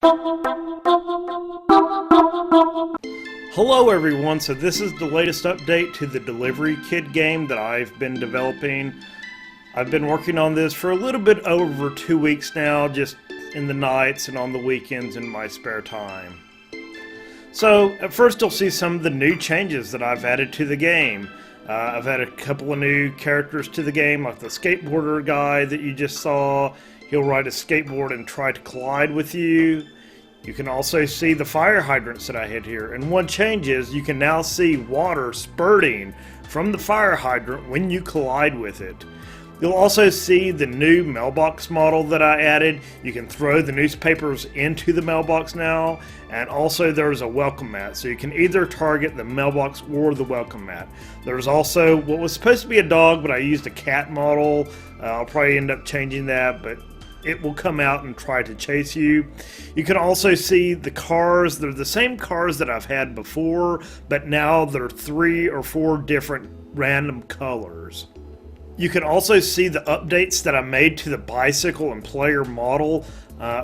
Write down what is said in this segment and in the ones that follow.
Hello everyone, so this is the latest update to the Delivery Kid game that I've been developing. I've been working on this for a little bit over 2 weeks now, just in the nights and on the weekends in my spare time. So at first you'll see some of the new changes that I've added to the game. I've added a couple of new characters to the game, like the skateboarder guy that you just saw. He'll ride a skateboard and try to collide with you. You can also see the fire hydrants that I had here, and one change is you can now see water spurting from the fire hydrant when you collide with it. You'll also see the new mailbox model that I added. You can throw the newspapers into the mailbox now, and also there's a welcome mat, so you can either target the mailbox or the welcome mat. There's also what was supposed to be a dog, but I used a cat model. I'll probably end up changing that, but it will come out and try to chase you. You can also see the cars. They're the same cars that I've had before, but now they're 3 or 4 different random colors. You can also see the updates that I made to the bicycle and player model.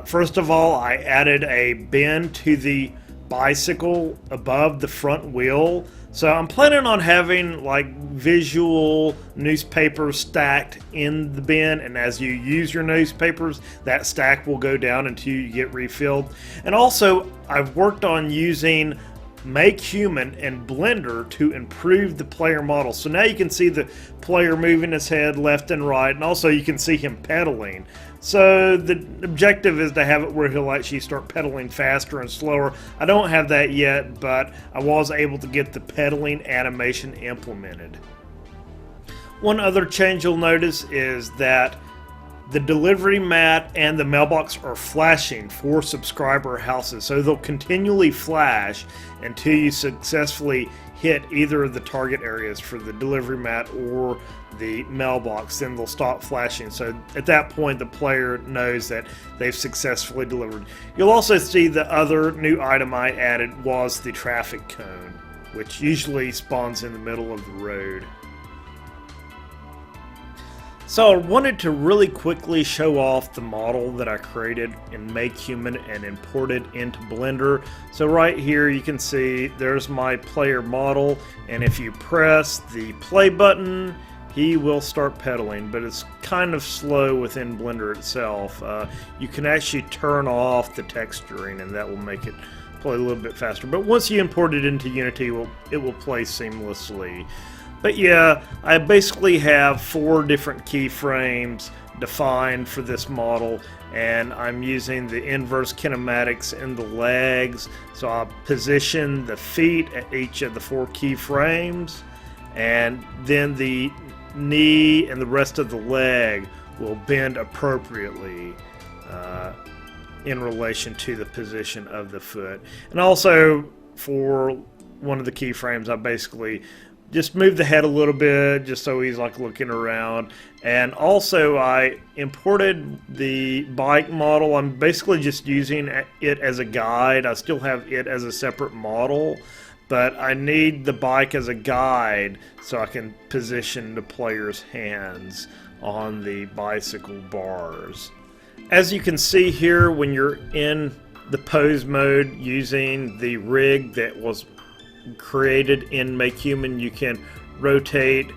First of all, I added a bend to the bicycle above the front wheel. So I'm planning on having like visual newspapers stacked in the bin, and as you use your newspapers, that stack will go down until you get refilled. And also, I've worked on using MakeHuman and Blender to improve the player model. So now you can see the player moving his head left and right, and also you can see him pedaling. So the objective is to have it where he'll actually start pedaling faster and slower. I don't have that yet, but I was able to get the pedaling animation implemented. One other change you'll notice is that the delivery mat and the mailbox are flashing for subscriber houses, so they'll continually flash until you successfully hit either of the target areas for the delivery mat or the mailbox. Then they'll stop flashing, so at that point the player knows that they've successfully delivered. You'll also see the other new item I added was the traffic cone, which usually spawns in the middle of the road. So I wanted to really quickly show off the model that I created in MakeHuman and imported into Blender. So right here you can see there's my player model, and if you press the play button, he will start pedaling, but it's kind of slow within Blender itself. You can actually turn off the texturing, and that will make it play a little bit faster. But once you import it into Unity, it will play seamlessly. But yeah, I basically have 4 different keyframes defined for this model, and I'm using the inverse kinematics in the legs. So I'll position the feet at each of the 4 keyframes, and then the knee and the rest of the leg will bend appropriately in relation to the position of the foot. And also for one of the keyframes, I basically just move the head a little bit just so he's like looking around. And also I imported the bike model. I'm basically just using it as a guide. I still have it as a separate model, but I need the bike as a guide so I can position the player's hands on the bicycle bars. As you can see here, when you're in the pose mode using the rig that was created in MakeHuman, you can rotate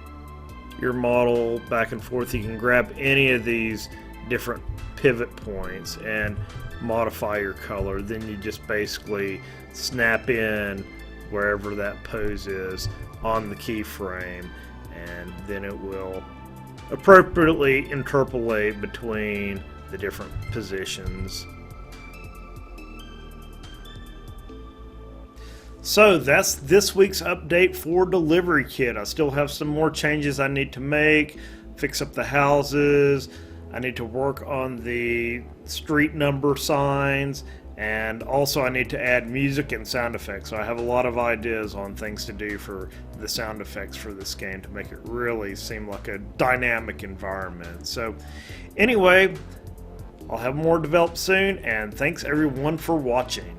your model back and forth. You can grab any of these different pivot points and modify your color. Then you just basically snap in wherever that pose is on the keyframe, and then it will appropriately interpolate between the different positions. So that's this week's update for Delivery Kid. I still have some more changes I need to make, fix up the houses, I need to work on the street number signs, and also I need to add music and sound effects. So I have a lot of ideas on things to do for the sound effects for this game to make it really seem like a dynamic environment. So anyway, I'll have more developed soon, and thanks everyone for watching.